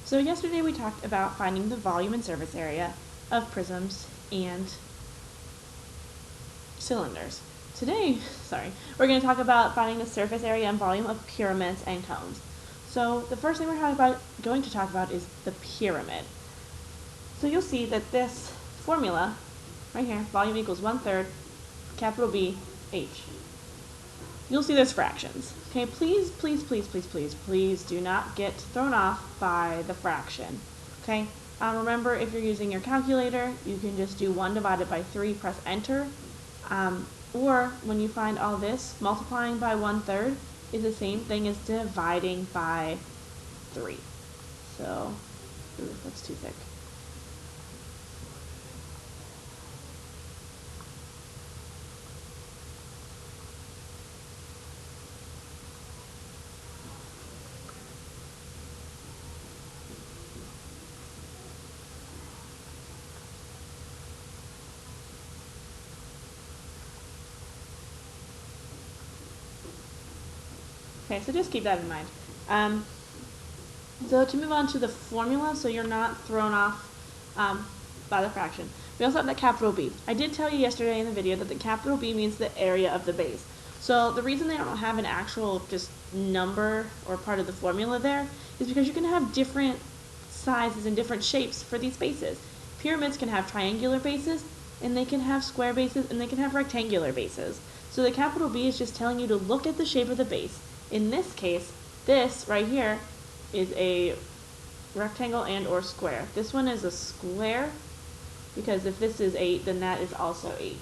So yesterday we talked about finding the volume and surface area of prisms and cylinders. Today, we're going to talk about finding the surface area and volume of pyramids and cones. So the first thing we're going to talk about is the pyramid. So you'll see that this formula right here, volume equals 1/3 capital B H. You'll see there's fractions. Okay, please do not get thrown off by the fraction. Okay, remember, if you're using your calculator, you can just do 1 divided by 3, press enter. Or when you find all this, multiplying by 1/3 is the same thing as dividing by 3. So, that's too thick. Okay, so just keep that in mind. So to move on to the formula, so you're not thrown off by the fraction, we also have that capital B. I did tell you yesterday in the video that the capital B means the area of the base. So the reason they don't have an actual just number or part of the formula there is because you can have different sizes and different shapes for these bases. Pyramids can have triangular bases, and they can have square bases, and they can have rectangular bases. So the capital B is just telling you to look at the shape of the base. In this case, this right here is a rectangle and or square. This one is a square, because if this is 8, then that is also 8.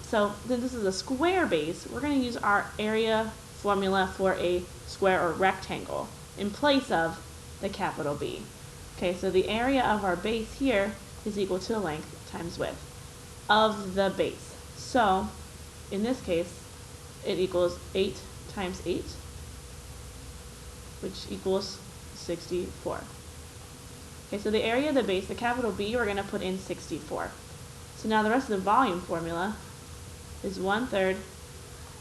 So then this is a square base. We're going to use our area formula for a square or rectangle in place of the capital B. Okay, so the area of our base here is equal to the length times width of the base. So in this case, it equals 8 times 8, which equals 64. Okay, so the area of the base, the capital B, we're going to put in 64. So now the rest of the volume formula is 1/3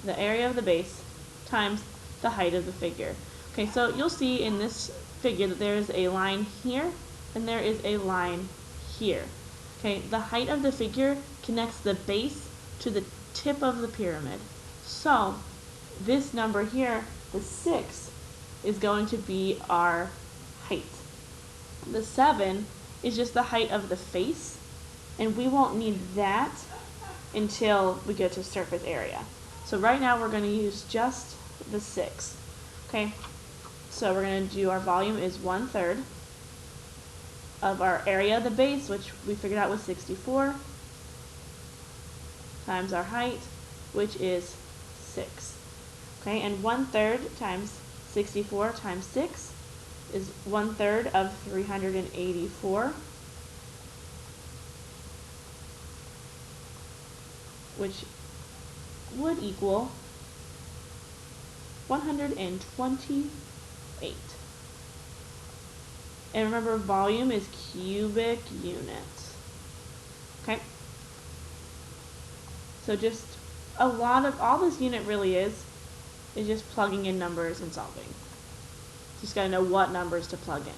the area of the base times the height of the figure. Okay, so you'll see in this figure that there is a line here and there is a line here. Okay, the height of the figure connects the base to the tip of the pyramid. So this number here, the 6, is going to be our height. The 7 is just the height of the face, and we won't need that until we get to surface area. So right now we're going to use just the 6. Okay, so we're going to do our volume is 1/3 of our area of the base, which we figured out was 64, times our height, which is 6. Okay, and 1/3 times 64 times 6 is 1/3 of 384, which would equal 128. And remember, volume is cubic units. Okay? So just all this unit really is just plugging in numbers and solving. Just got to know what numbers to plug in.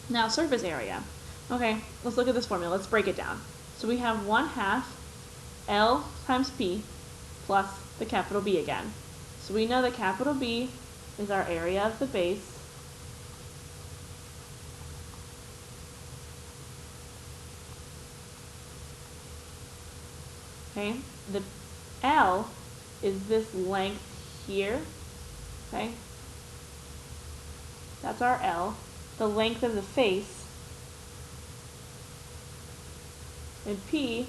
Now, surface area. Okay, let's look at this formula. Let's break it down. So we have 1/2 L times P plus the capital B again. So we know that capital B is our area of the base okay? The L is this length here, okay? That's our L. The length of the face, and P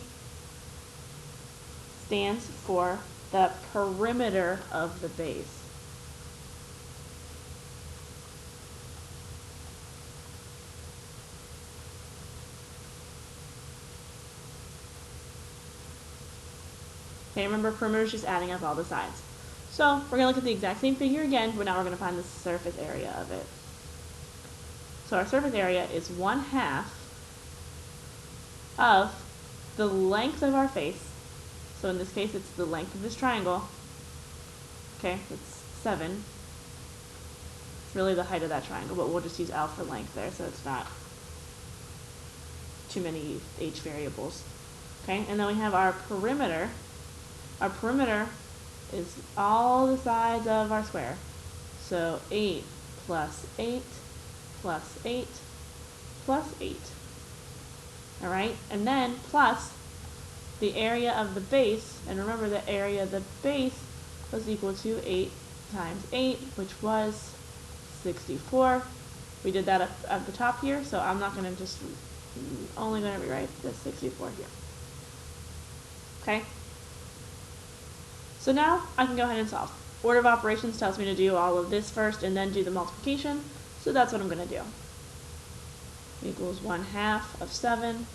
stands for the perimeter of the base. Okay, remember, perimeter is just adding up all the sides. So we're going to look at the exact same figure again, but now we're going to find the surface area of it. So our surface area is 1/2 of the length of our face. So in this case, it's the length of this triangle. Okay, it's 7 really the height of that triangle, but we'll just use L for length there so it's not too many h variables. Okay, and then we have our perimeter. Our perimeter is all the sides of our square. So 8 plus 8 plus 8 plus 8. All right, and then plus the area of the base, and remember the area of the base was equal to 8 times 8, which was 64. We did that at the top here, so I'm not going to just, only going to rewrite the 64 here. Okay? So now I can go ahead and solve. Order of operations tells me to do all of this first and then do the multiplication, so that's what I'm going to do. Equals 1/2 of 7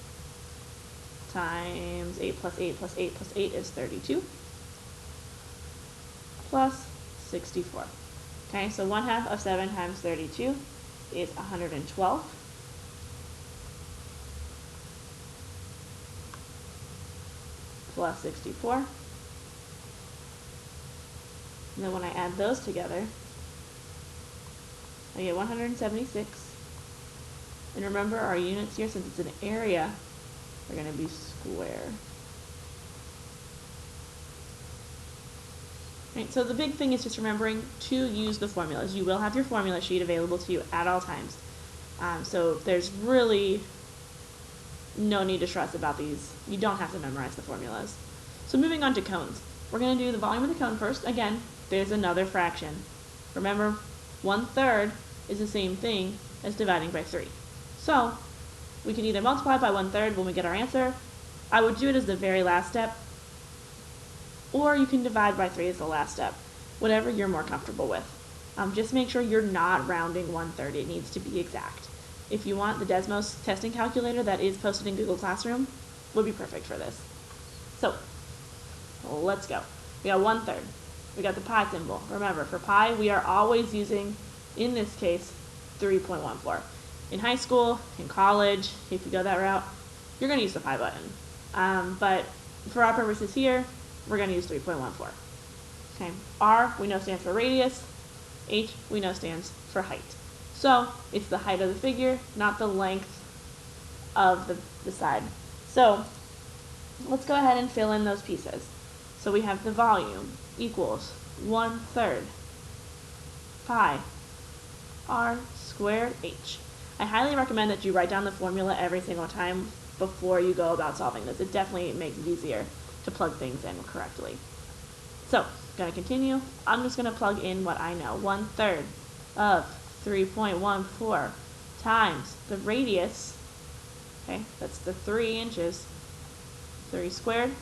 times 8 plus 8 plus 8 plus 8 is 32 plus 64. Okay, so 1/2 of 7 times 32 is 112. Plus 64. And then when I add those together, I get 176. And remember our units here, since it's an area, are going to be square. Right, so the big thing is just remembering to use the formulas. You will have your formula sheet available to you at all times. So there's really no need to stress about these. You don't have to memorize the formulas. So moving on to cones. We're going to do the volume of the cone first. Again, there's another fraction. Remember, 1/3 is the same thing as dividing by 3. So we can either multiply by 1/3 when we get our answer. I would do it as the very last step. Or you can divide by 3 as the last step. Whatever you're more comfortable with. Just make sure you're not rounding 1/3. It needs to be exact. If you want, the Desmos testing calculator that is posted in Google Classroom would be perfect for this. So let's go. We got 1/3. We got the pi symbol. Remember, for pi, we are always using, in this case, 3.14. In high school, in college, if you go that route, you're going to use the pi button. But for our purposes here, we're going to use 3.14. Okay. R, we know stands for radius. H, we know stands for height. So it's the height of the figure, not the length of the side. So let's go ahead and fill in those pieces. So we have the volume equals 1/3 pi r squared h. I highly recommend that you write down the formula every single time before you go about solving this. It definitely makes it easier to plug things in correctly. So, going to continue. I'm just going to plug in what I know. 1/3 of 3.14 times the radius, okay, that's the 3 inches, 3 squared,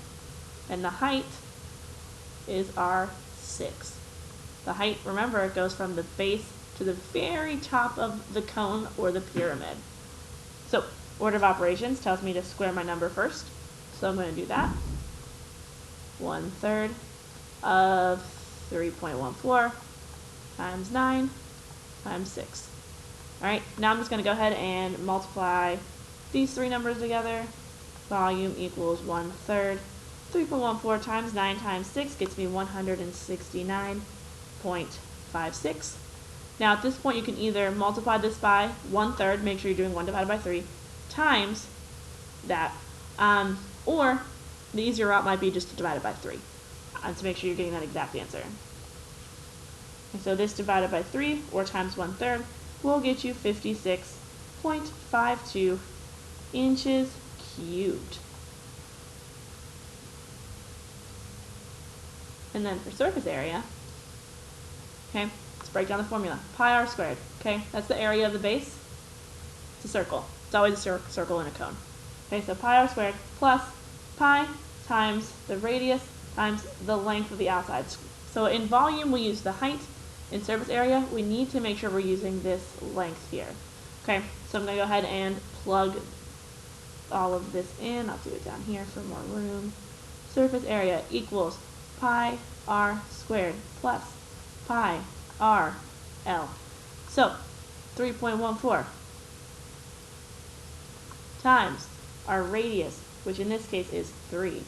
and the height is our 6. The height, remember, it goes from the base to the very top of the cone or the pyramid. So, order of operations tells me to square my number first, so I'm going to do that. 1/3 of 3.14 times 9 times 6. Alright, now I'm just going to go ahead and multiply these three numbers together. Volume equals 1/3. 3.14 times 9 times 6 gets me 169.56. Now at this point you can either multiply this by 1/3, make sure you're doing 1 divided by 3, times that, or the easier route might be just to divide it by 3, to make sure you're getting that exact answer. And so this divided by 3, or times 1/3, will get you 56.52 inches cubed. And then for surface area, okay, let's break down the formula. Pi r squared, okay, that's the area of the base. It's a circle. It's always a circle in a cone. Okay, so pi r squared plus pi times the radius times the length of the outside. So in volume, we use the height. In surface area, we need to make sure we're using this length here. Okay, so I'm going to go ahead and plug all of this in. I'll do it down here for more room. Surface area equals pi r squared plus pi r l. So 3.14 times our radius, which in this case is 3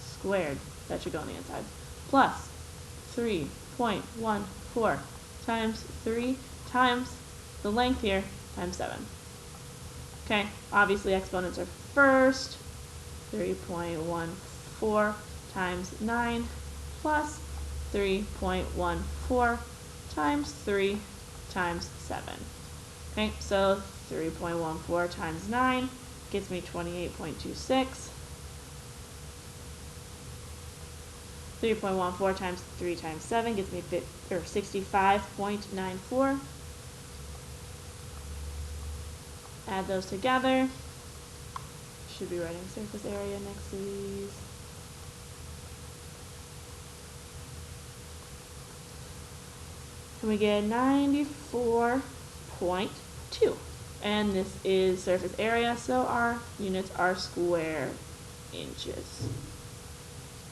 squared, that should go on the inside, plus 3.14 times 3 times the length here times 7. Okay, obviously exponents are first. 3.14 times 9 plus 3.14 times 3 times 7. Okay, so 3.14 times 9 gives me 28.26. 3.14 times 3 times 7 gives me 65.94. Add those together. Should be writing surface area next to these. And we get 94.2. And this is surface area, so our units are square inches.